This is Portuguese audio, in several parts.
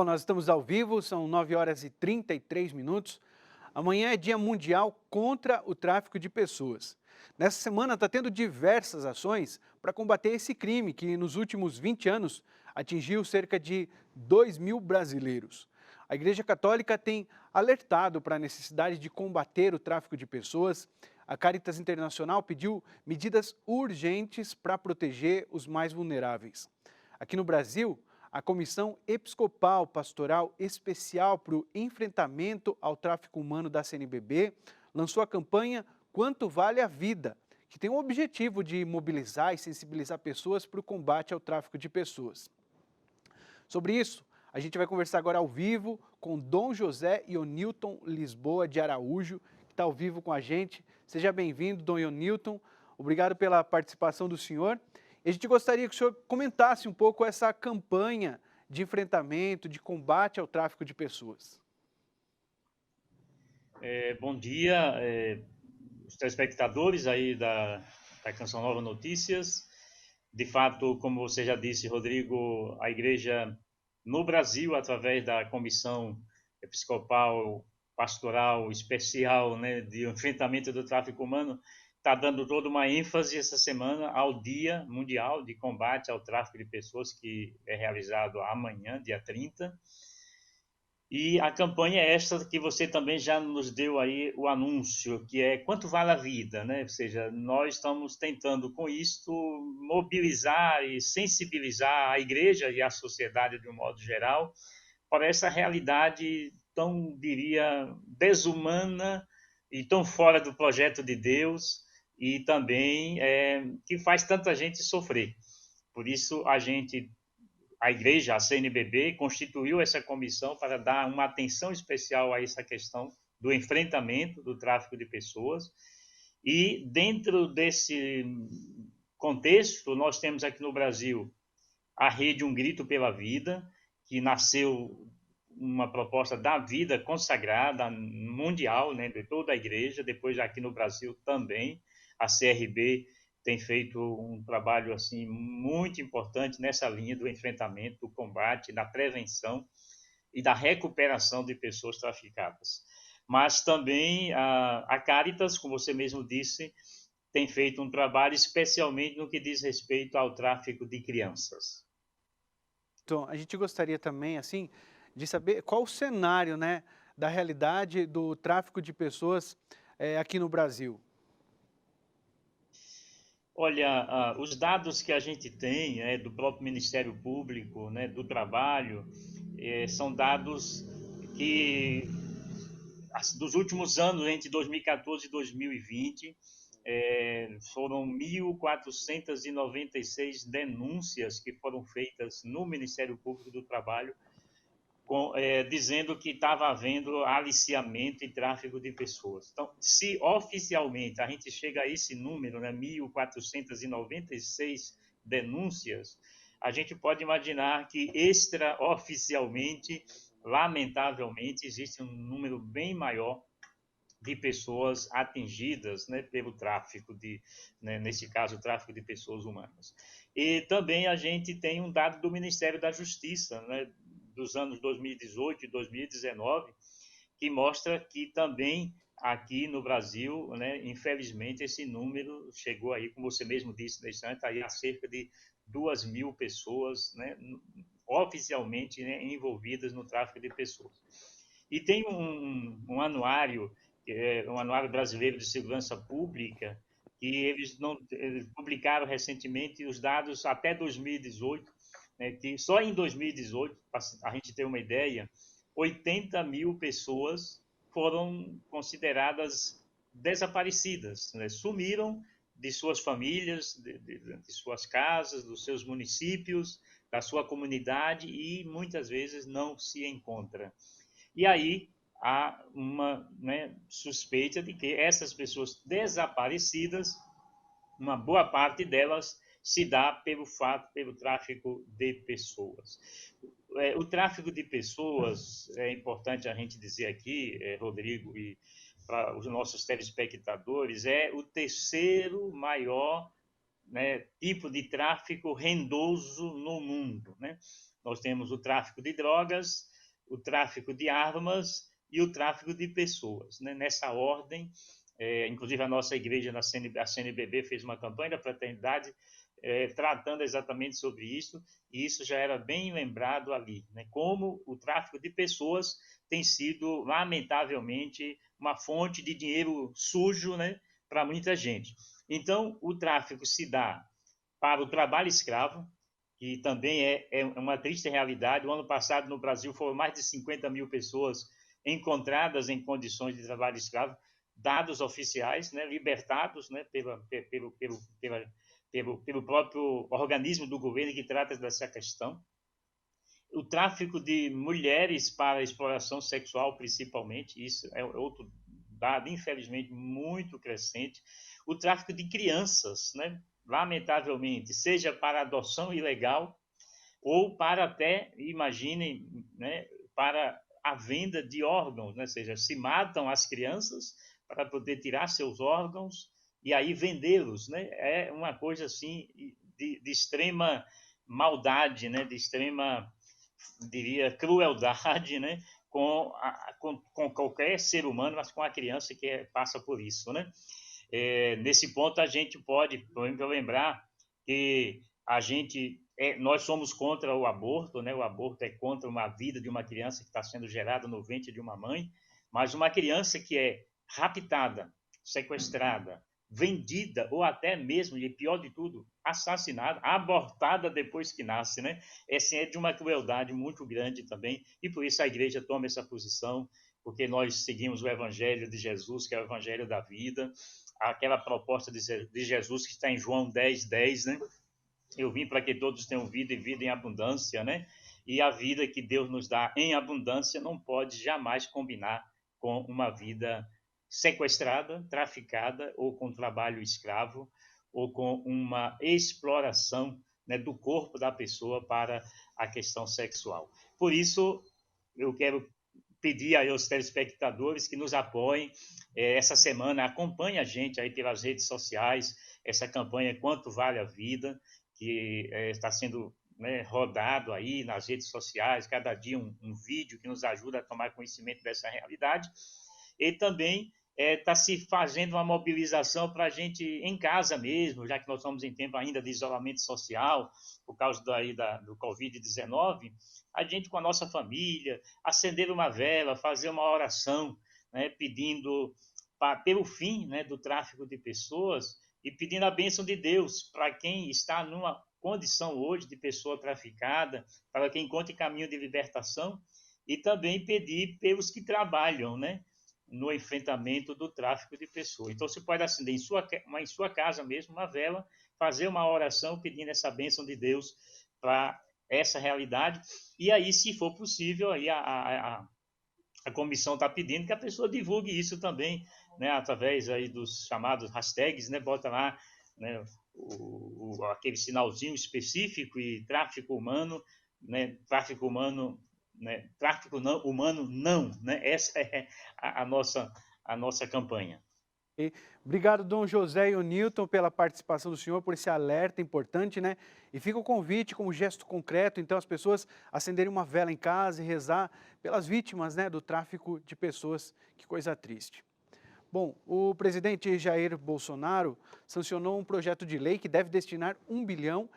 Bom, nós estamos ao vivo, são 9 horas e 33 minutos. Amanhã é Dia Mundial contra o Tráfico de Pessoas. Nessa semana está tendo diversas ações para combater esse crime que nos últimos 20 anos atingiu cerca de 2.000 brasileiros. A Igreja Católica tem alertado para a necessidade de combater o tráfico de pessoas. A Caritas Internacional pediu medidas urgentes para proteger os mais vulneráveis. Aqui no Brasil, a Comissão Episcopal Pastoral Especial para o Enfrentamento ao Tráfico Humano da CNBB lançou a campanha Quanto Vale a Vida, que tem o objetivo de mobilizar e sensibilizar pessoas para o combate ao tráfico de pessoas. Sobre isso, a gente vai conversar agora ao vivo com Dom José Ionilton Lisboa de Araújo, que está ao vivo com a gente. Seja bem-vindo, Dom Ionilton. Obrigado pela participação do senhor. E a gente gostaria que o senhor comentasse um pouco essa campanha de enfrentamento, de combate ao tráfico de pessoas. Bom dia, os telespectadores aí da Canção Nova Notícias. De fato, como você já disse, Rodrigo, a igreja no Brasil, através da Comissão Episcopal Pastoral Especial, né, de enfrentamento do tráfico humano, está dando toda uma ênfase essa semana ao Dia Mundial de Combate ao Tráfico de Pessoas, que é realizado amanhã, dia 30. E a campanha é esta que você também já nos deu aí o anúncio, que é Quanto Vale a Vida, né? Ou seja, nós estamos tentando com isto mobilizar e sensibilizar a igreja e a sociedade de um modo geral para essa realidade tão, diria, desumana e tão fora do projeto de Deus e também que faz tanta gente sofrer. Por isso a igreja, a CNBB, constituiu essa comissão para dar uma atenção especial a essa questão do enfrentamento do tráfico de pessoas. E dentro desse contexto, nós temos aqui no Brasil a rede Um Grito pela Vida, que nasceu uma proposta da vida consagrada mundial, né, de toda a igreja, depois aqui no Brasil também, a CRB tem feito um trabalho assim muito importante nessa linha do enfrentamento, do combate, da prevenção e da recuperação de pessoas traficadas. Mas também a Caritas, como você mesmo disse, tem feito um trabalho especialmente no que diz respeito ao tráfico de crianças. Então, a gente gostaria também, assim, de saber qual o cenário, né, da realidade do tráfico de pessoas aqui no Brasil. Olha, os dados que a gente tem, né, do próprio Ministério Público, né, do Trabalho, são dados que, dos últimos anos, entre 2014 e 2020, foram 1.496 denúncias que foram feitas no Ministério Público do Trabalho, dizendo que estava havendo aliciamento e tráfico de pessoas. Então, se oficialmente a gente chega a esse número, né, 1.496 denúncias, a gente pode imaginar que extraoficialmente, lamentavelmente, existe um número bem maior de pessoas atingidas, né, pelo tráfico né, nesse caso, o tráfico de pessoas humanas. E também a gente tem um dado do Ministério da Justiça, né, dos anos 2018 e 2019, que mostra que também aqui no Brasil, né, infelizmente, esse número chegou aí, como você mesmo disse, aí a cerca de 2.000 pessoas, né, oficialmente, né, envolvidas no tráfico de pessoas. E tem um anuário, um anuário brasileiro de segurança pública, que eles publicaram recentemente os dados até 2018, né, que só em 2018, para a gente ter uma ideia, 80 mil pessoas foram consideradas desaparecidas, né, sumiram de suas famílias, de suas casas, dos seus municípios, da sua comunidade e muitas vezes não se encontra. E aí há uma, né, suspeita de que essas pessoas desaparecidas, uma boa parte delas se dá pelo tráfico de pessoas. O tráfico de pessoas, é importante a gente dizer aqui, Rodrigo, e para os nossos telespectadores, é o terceiro maior, né, tipo de tráfico rendoso no mundo, né? Nós temos o tráfico de drogas, o tráfico de armas e o tráfico de pessoas, né? Nessa ordem, inclusive a nossa igreja, a CNBB, fez uma campanha da fraternidade tratando exatamente sobre isso, e isso já era bem lembrado ali, né? Como o tráfico de pessoas tem sido, lamentavelmente, uma fonte de dinheiro sujo, né, para muita gente. Então, o tráfico se dá para o trabalho escravo, que também é uma triste realidade. O ano passado, no Brasil, foram mais de 50 mil pessoas encontradas em condições de trabalho escravo, dados oficiais, né, libertados, né, pelo próprio organismo do governo que trata dessa questão. O tráfico de mulheres para exploração sexual, principalmente, isso é outro dado, infelizmente, muito crescente. O tráfico de crianças, né? Lamentavelmente, seja para adoção ilegal ou para até, imaginem, né, para a venda de órgãos, né? Ou seja, se matam as crianças para poder tirar seus órgãos e aí vendê-los, né? É uma coisa assim de extrema maldade, né? De extrema, diria, crueldade, né? Com qualquer ser humano, mas com a criança que passa por isso, né? Nesse ponto a gente pode, por exemplo, lembrar que nós somos contra o aborto, né? O aborto é contra uma vida de uma criança que está sendo gerada no ventre de uma mãe, mas uma criança que é raptada, sequestrada, vendida ou até mesmo, e pior de tudo, assassinada, abortada depois que nasce, né? Essa é de uma crueldade muito grande também, e por isso a igreja toma essa posição, porque nós seguimos o evangelho de Jesus, que é o evangelho da vida, aquela proposta de Jesus que está em João 10:10, né? Eu vim para que todos tenham vida e vida em abundância, né? E a vida que Deus nos dá em abundância não pode jamais combinar com uma vida sequestrada, traficada, ou com trabalho escravo, ou com uma exploração, né, do corpo da pessoa para a questão sexual. Por isso, eu quero pedir aí aos telespectadores que nos apoiem. Essa semana acompanhe a gente aí pelas redes sociais, essa campanha Quanto Vale a Vida, que está sendo, né, rodado aí nas redes sociais, cada dia um vídeo que nos ajuda a tomar conhecimento dessa realidade. E também está se fazendo uma mobilização para a gente em casa mesmo, já que nós estamos em tempo ainda de isolamento social, por causa do Covid-19, a gente com a nossa família, acender uma vela, fazer uma oração, né, pedindo pelo fim, né, do tráfico de pessoas e pedindo a bênção de Deus para quem está numa condição hoje de pessoa traficada, para quem encontre caminho de libertação, e também pedir pelos que trabalham, né, no enfrentamento do tráfico de pessoas. Então, você pode acender em sua casa mesmo uma vela, fazer uma oração pedindo essa bênção de Deus para essa realidade. E aí, se for possível, aí a comissão está pedindo que a pessoa divulgue isso também, né, através aí dos chamados hashtags, né, bota lá, né, aquele sinalzinho específico e tráfico humano, né, tráfico não, humano não, né? Essa é a nossa campanha. Obrigado, Dom José e o Newton, pela participação do senhor, por esse alerta importante, né? E fica o convite como gesto concreto, então, as pessoas acenderem uma vela em casa e rezar pelas vítimas, né, do tráfico de pessoas. Que coisa triste. Bom, o presidente Jair Bolsonaro sancionou um projeto de lei que deve destinar R$1,5 bilhão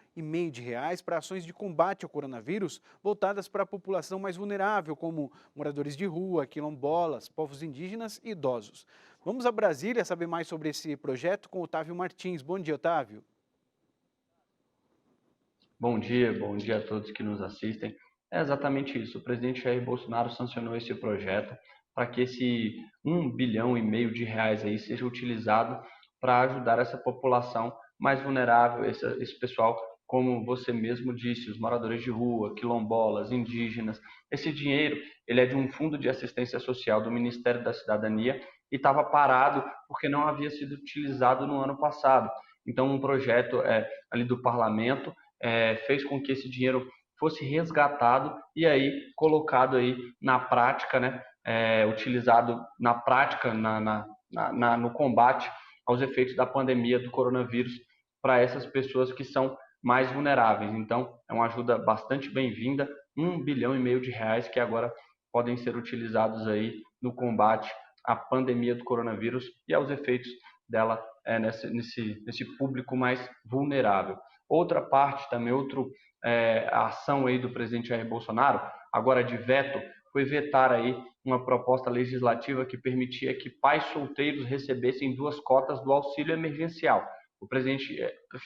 para ações de combate ao coronavírus voltadas para a população mais vulnerável, como moradores de rua, quilombolas, povos indígenas e idosos. Vamos a Brasília saber mais sobre esse projeto com Otávio Martins. Bom dia, Otávio. Bom dia a todos que nos assistem. É exatamente isso. O presidente Jair Bolsonaro sancionou esse projeto para que esse R$1,5 bilhão aí seja utilizado para ajudar essa população mais vulnerável, esse pessoal, como você mesmo disse, os moradores de rua, quilombolas, indígenas. Esse dinheiro, ele é de um fundo de assistência social do Ministério da Cidadania e estava parado porque não havia sido utilizado no ano passado. Então, um projeto ali do parlamento fez com que esse dinheiro fosse resgatado e aí colocado aí na prática, né, utilizado na prática no combate aos efeitos da pandemia do coronavírus para essas pessoas que são mais vulneráveis. Então, é uma ajuda bastante bem-vinda, R$1,5 bilhão que agora podem ser utilizados aí no combate à pandemia do coronavírus e aos efeitos dela nesse público mais vulnerável. Outra parte também, a ação aí do presidente Jair Bolsonaro, agora de veto, foi vetar aí uma proposta legislativa que permitia que pais solteiros recebessem 2 cotas do auxílio emergencial. O presidente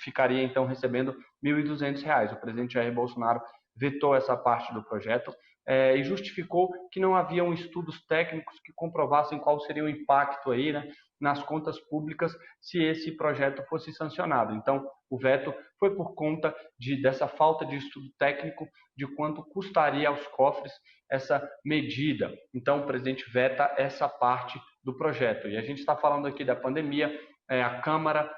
ficaria então recebendo R$ 1.200. O presidente Jair Bolsonaro vetou essa parte do projeto e justificou que não haviam estudos técnicos que comprovassem qual seria o impacto aí, né, nas contas públicas se esse projeto fosse sancionado. Então, o veto foi por conta dessa falta de estudo técnico de quanto custaria aos cofres essa medida. Então, o presidente veta essa parte do projeto. E a gente está falando aqui da pandemia, a Câmara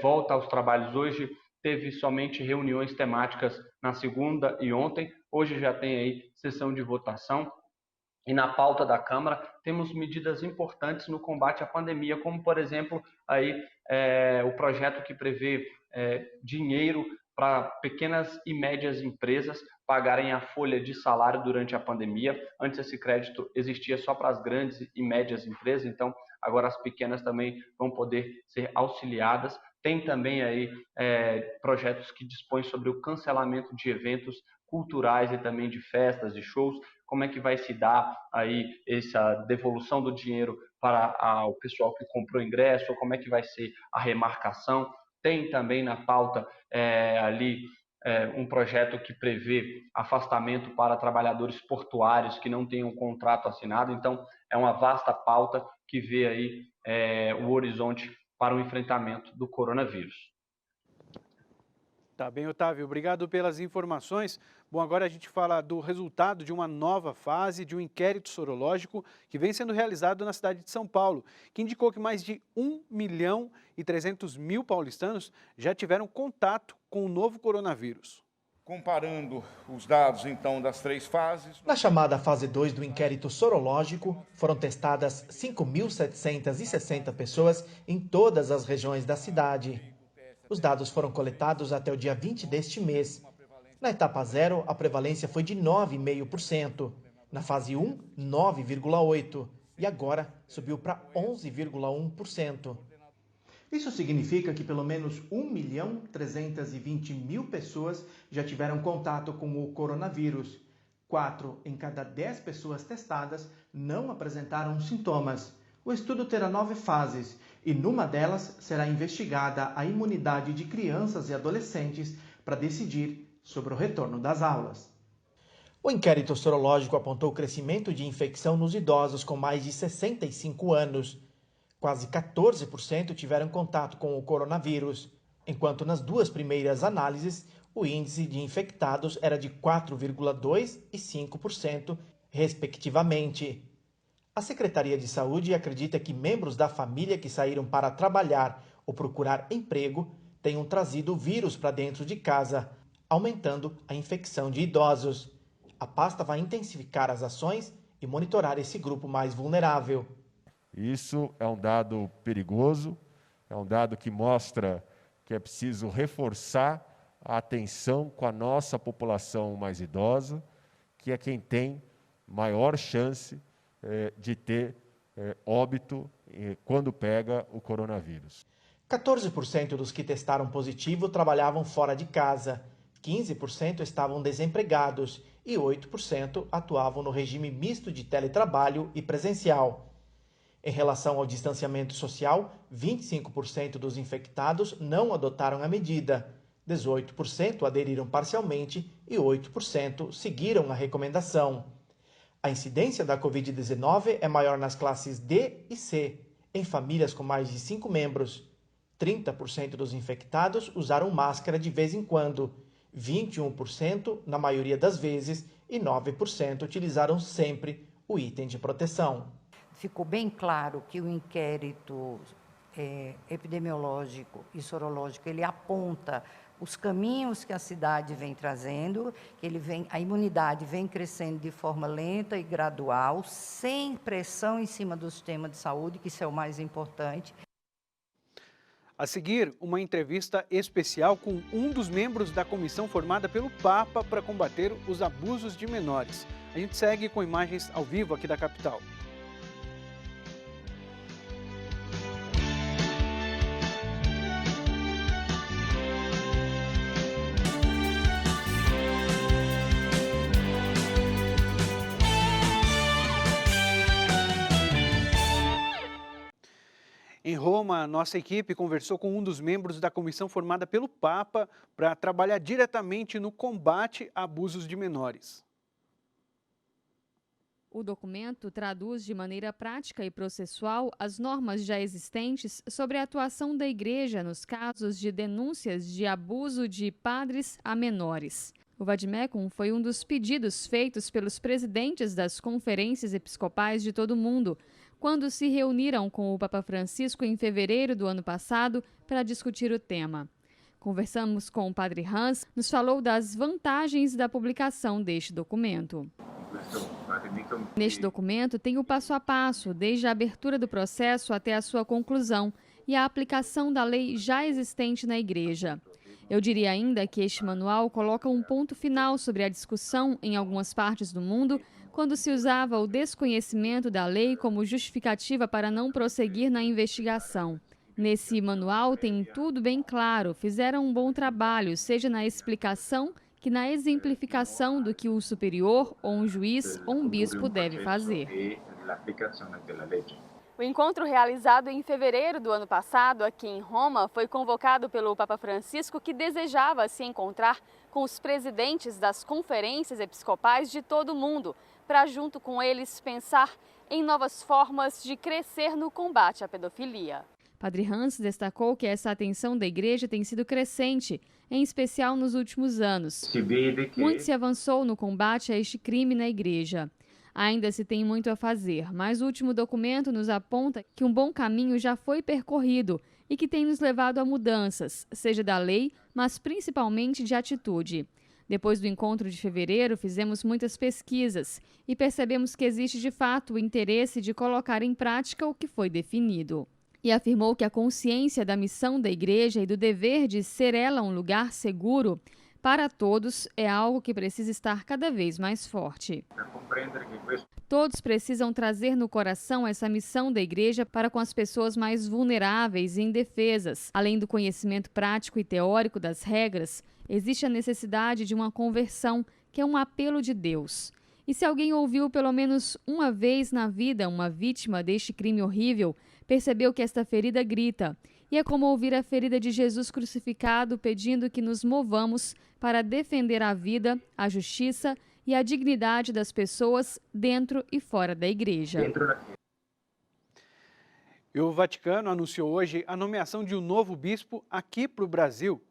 volta aos trabalhos hoje, teve somente reuniões temáticas na segunda e ontem, hoje já tem aí sessão de votação. E na pauta da Câmara temos medidas importantes no combate à pandemia, como, por exemplo, aí, o projeto que prevê dinheiro para pequenas e médias empresas pagarem a folha de salário durante a pandemia. Antes esse crédito existia só para as grandes e médias empresas, então agora as pequenas também vão poder ser auxiliadas. Tem também aí projetos que dispõem sobre o cancelamento de eventos culturais e também de festas, de shows, como é que vai se dar aí essa devolução do dinheiro para o pessoal que comprou ingresso, ou como é que vai ser a remarcação. Tem também na pauta um projeto que prevê afastamento para trabalhadores portuários que não tenham contrato assinado. Então, é uma vasta pauta que vê aí o horizonte para o enfrentamento do coronavírus. Tá bem, Otávio. Obrigado pelas informações. Bom, agora a gente fala do resultado de uma nova fase de um inquérito sorológico que vem sendo realizado na cidade de São Paulo, que indicou que mais de 1.300.000 paulistanos já tiveram contato com o novo coronavírus. Comparando os dados, então, das 3 fases... Na chamada fase 2 do inquérito sorológico, foram testadas 5.760 pessoas em todas as regiões da cidade. Os dados foram coletados até o dia 20 deste mês. Na etapa 0, a prevalência foi de 9,5%. Na fase 1, 9,8%. E agora subiu para 11,1%. Isso significa que pelo menos 1.320.000 pessoas já tiveram contato com o coronavírus. 4 em cada 10 pessoas testadas não apresentaram sintomas. O estudo terá 9 fases e numa delas será investigada a imunidade de crianças e adolescentes para decidir sobre o retorno das aulas. O inquérito sorológico apontou crescimento de infecção nos idosos com mais de 65 anos. Quase 14% tiveram contato com o coronavírus, enquanto nas 2 primeiras análises o índice de infectados era de 4,2% e 5%, respectivamente. A Secretaria de Saúde acredita que membros da família que saíram para trabalhar ou procurar emprego tenham trazido o vírus para dentro de casa, aumentando a infecção de idosos. A pasta vai intensificar as ações e monitorar esse grupo mais vulnerável. Isso é um dado perigoso, é um dado que mostra que é preciso reforçar a atenção com a nossa população mais idosa, que é quem tem maior chance de ter óbito quando pega o coronavírus. 14% dos que testaram positivo trabalhavam fora de casa, 15% estavam desempregados e 8% atuavam no regime misto de teletrabalho e presencial. Em relação ao distanciamento social, 25% dos infectados não adotaram a medida, 18% aderiram parcialmente e 8% seguiram a recomendação. A incidência da Covid-19 é maior nas classes D e C, em famílias com mais de 5 membros. 30% dos infectados usaram máscara de vez em quando, 21% na maioria das vezes e 9% utilizaram sempre o item de proteção. Ficou bem claro que o inquérito epidemiológico e sorológico, ele aponta os caminhos que a cidade vem trazendo, que a imunidade vem crescendo de forma lenta e gradual, sem pressão em cima do sistema de saúde, que isso é o mais importante. A seguir, uma entrevista especial com um dos membros da comissão formada pelo Papa para combater os abusos de menores. A gente segue com imagens ao vivo aqui da capital. Em Roma, nossa equipe conversou com um dos membros da comissão formada pelo Papa para trabalhar diretamente no combate a abusos de menores. O documento traduz de maneira prática e processual as normas já existentes sobre a atuação da Igreja nos casos de denúncias de abuso de padres a menores. O Vademecum foi um dos pedidos feitos pelos presidentes das conferências episcopais de todo o mundo, quando se reuniram com o Papa Francisco em fevereiro do ano passado para discutir o tema. Conversamos com o Padre Hans, nos falou das vantagens da publicação deste documento. Neste documento tem o passo a passo, desde a abertura do processo até a sua conclusão, e a aplicação da lei já existente na Igreja. Eu diria ainda que este manual coloca um ponto final sobre a discussão em algumas partes do mundo, quando se usava o desconhecimento da lei como justificativa para não prosseguir na investigação. Nesse manual tem tudo bem claro, fizeram um bom trabalho, seja na explicação que na exemplificação do que o superior, ou um juiz, ou um bispo deve fazer. O encontro realizado em fevereiro do ano passado aqui em Roma foi convocado pelo Papa Francisco, que desejava se encontrar com os presidentes das conferências episcopais de todo o mundo, para junto com eles pensar em novas formas de crescer no combate à pedofilia. Padre Hans destacou que essa atenção da Igreja tem sido crescente, em especial nos últimos anos. Muito se avançou no combate a este crime na Igreja. Ainda se tem muito a fazer, mas o último documento nos aponta que um bom caminho já foi percorrido e que tem nos levado a mudanças, seja da lei, mas principalmente de atitude. Depois do encontro de fevereiro, fizemos muitas pesquisas e percebemos que existe de fato o interesse de colocar em prática o que foi definido. E afirmou que a consciência da missão da Igreja e do dever de ser ela um lugar seguro para todos é algo que precisa estar cada vez mais forte. Todos precisam trazer no coração essa missão da Igreja para com as pessoas mais vulneráveis e indefesas. Além do conhecimento prático e teórico das regras, existe a necessidade de uma conversão, que é um apelo de Deus. E se alguém ouviu pelo menos uma vez na vida uma vítima deste crime horrível, percebeu que esta ferida grita. E é como ouvir a ferida de Jesus crucificado pedindo que nos movamos para defender a vida, a justiça e a dignidade das pessoas dentro e fora da Igreja. E o Vaticano anunciou hoje a nomeação de um novo bispo aqui para o Brasil,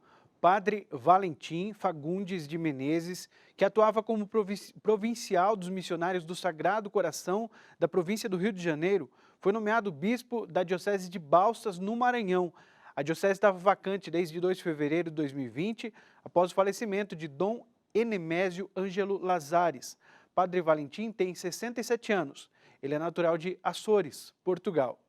Padre Valentim Fagundes de Menezes, que atuava como provincial dos missionários do Sagrado Coração da província do Rio de Janeiro. Foi nomeado bispo da Diocese de Balsas, no Maranhão. A diocese estava vacante desde 2 de fevereiro de 2020, após o falecimento de Dom Enemésio Ângelo Lazares. Padre Valentim tem 67 anos. Ele é natural de Açores, Portugal.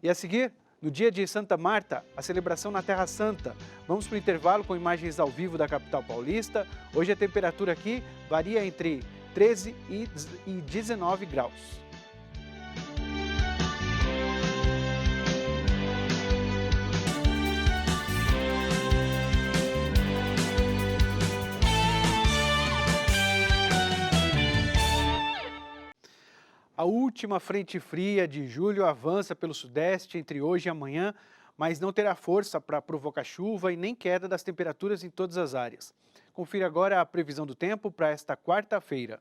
E a seguir, no dia de Santa Marta, a celebração na Terra Santa. Vamos para o intervalo com imagens ao vivo da capital paulista. Hoje a temperatura aqui varia entre 13 e 19 graus. A última frente fria de julho avança pelo sudeste entre hoje e amanhã, mas não terá força para provocar chuva e nem queda das temperaturas em todas as áreas. Confira agora a previsão do tempo para esta quarta-feira.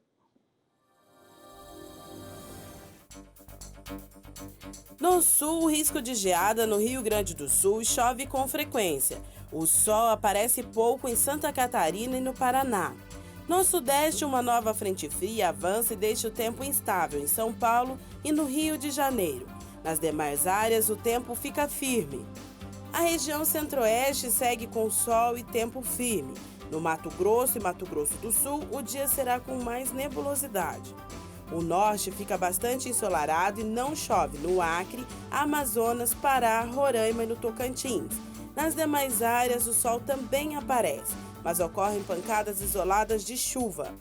No sul, risco de geada no Rio Grande do Sul e chove com frequência. O sol aparece pouco em Santa Catarina e no Paraná. No sudeste, uma nova frente fria avança e deixa o tempo instável em São Paulo e no Rio de Janeiro. Nas demais áreas, o tempo fica firme. A região centro-oeste segue com sol e tempo firme. No Mato Grosso e Mato Grosso do Sul, o dia será com mais nebulosidade. O norte fica bastante ensolarado e não chove no Acre, Amazonas, Pará, Roraima e no Tocantins. Nas demais áreas, o sol também aparece, mas ocorrem pancadas isoladas de chuva.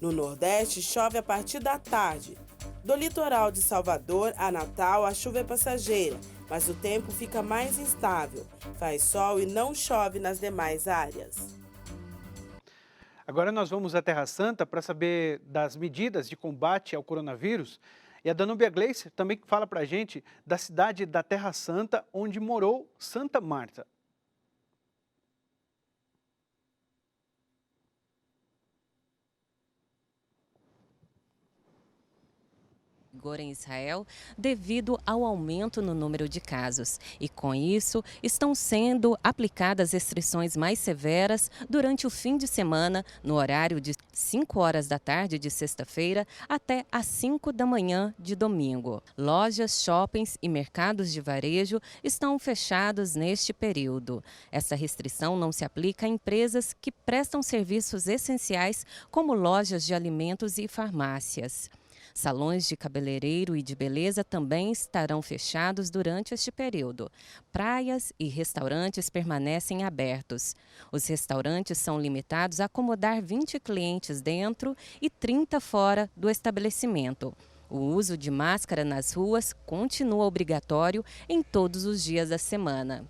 No Nordeste, chove a partir da tarde. Do litoral de Salvador a Natal, a chuva é passageira, mas o tempo fica mais instável. Faz sol e não chove nas demais áreas. Agora nós vamos à Terra Santa para saber das medidas de combate ao coronavírus. E a Danúbia Gleiser também fala para a gente da cidade da Terra Santa, onde morou Santa Marta. Em Israel, devido ao aumento no número de casos. E com isso, estão sendo aplicadas restrições mais severas durante o fim de semana, no horário de 5 horas da tarde de sexta-feira até às 5 da manhã de domingo. Lojas, shoppings e mercados de varejo estão fechados neste período. Essa restrição não se aplica a empresas que prestam serviços essenciais, como lojas de alimentos e farmácias. Salões de cabeleireiro e de beleza também estarão fechados durante este período. Praias e restaurantes permanecem abertos. Os restaurantes são limitados a acomodar 20 clientes dentro e 30 fora do estabelecimento. O uso de máscara nas ruas continua obrigatório em todos os dias da semana.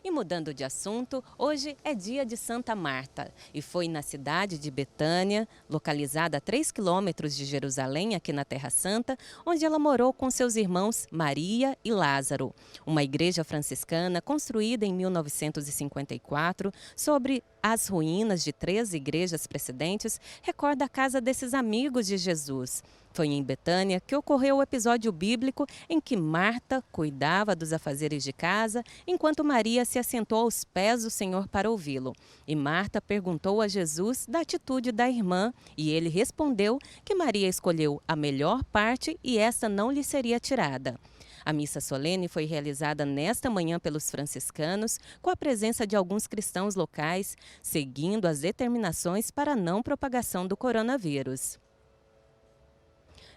E mudando de assunto, hoje é dia de Santa Marta e foi na cidade de Betânia, localizada a 3 quilômetros de Jerusalém, aqui na Terra Santa, onde ela morou com seus irmãos Maria e Lázaro. Uma igreja franciscana construída em 1954 sobre as ruínas de 3 igrejas precedentes, recorda a casa desses amigos de Jesus. Foi em Betânia que ocorreu o episódio bíblico em que Marta cuidava dos afazeres de casa, enquanto Maria se assentou aos pés do Senhor para ouvi-lo. E Marta perguntou a Jesus da atitude da irmã, e ele respondeu que Maria escolheu a melhor parte e esta não lhe seria tirada. A missa solene foi realizada nesta manhã pelos franciscanos, com a presença de alguns cristãos locais, seguindo as determinações para a não propagação do coronavírus.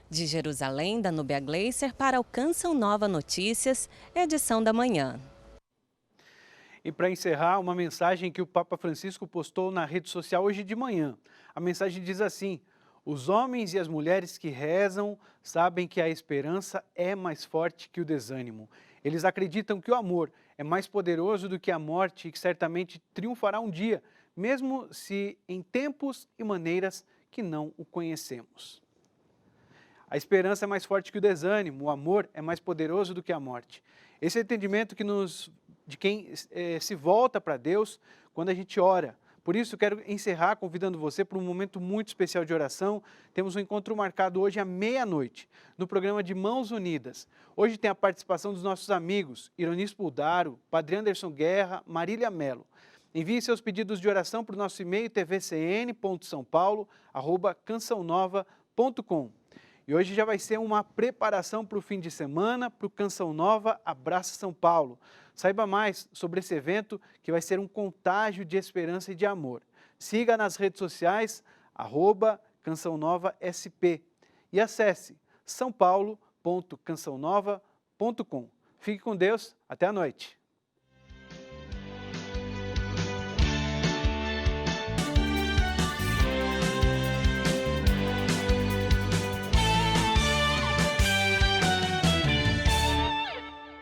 De Jerusalém, Danúbia Gleiser para o Canção Nova Notícias, edição da manhã. E para encerrar, uma mensagem que o Papa Francisco postou na rede social hoje de manhã. A mensagem diz assim: os homens e as mulheres que rezam sabem que a esperança é mais forte que o desânimo. Eles acreditam que o amor é mais poderoso do que a morte e que certamente triunfará um dia, mesmo se em tempos e maneiras que não o conhecemos. A esperança é mais forte que o desânimo, o amor é mais poderoso do que a morte. Esse é o entendimento de quem se volta para Deus quando a gente ora. Por isso, quero encerrar convidando você para um momento muito especial de oração. Temos um encontro marcado hoje à meia-noite, no programa de Mãos Unidas. Hoje tem a participação dos nossos amigos, Ironis Puldaro, Padre Anderson Guerra, Marília Mello. Envie seus pedidos de oração para o nosso e-mail tvcn.saopaulo@cançãonova.com. E hoje já vai ser uma preparação para o fim de semana, para o Canção Nova Abraça São Paulo. Saiba mais sobre esse evento que vai ser um contágio de esperança e de amor. Siga nas redes sociais, @CançãoNovaSP e acesse saopaulo.cançãonova.com. Fique com Deus, até a noite.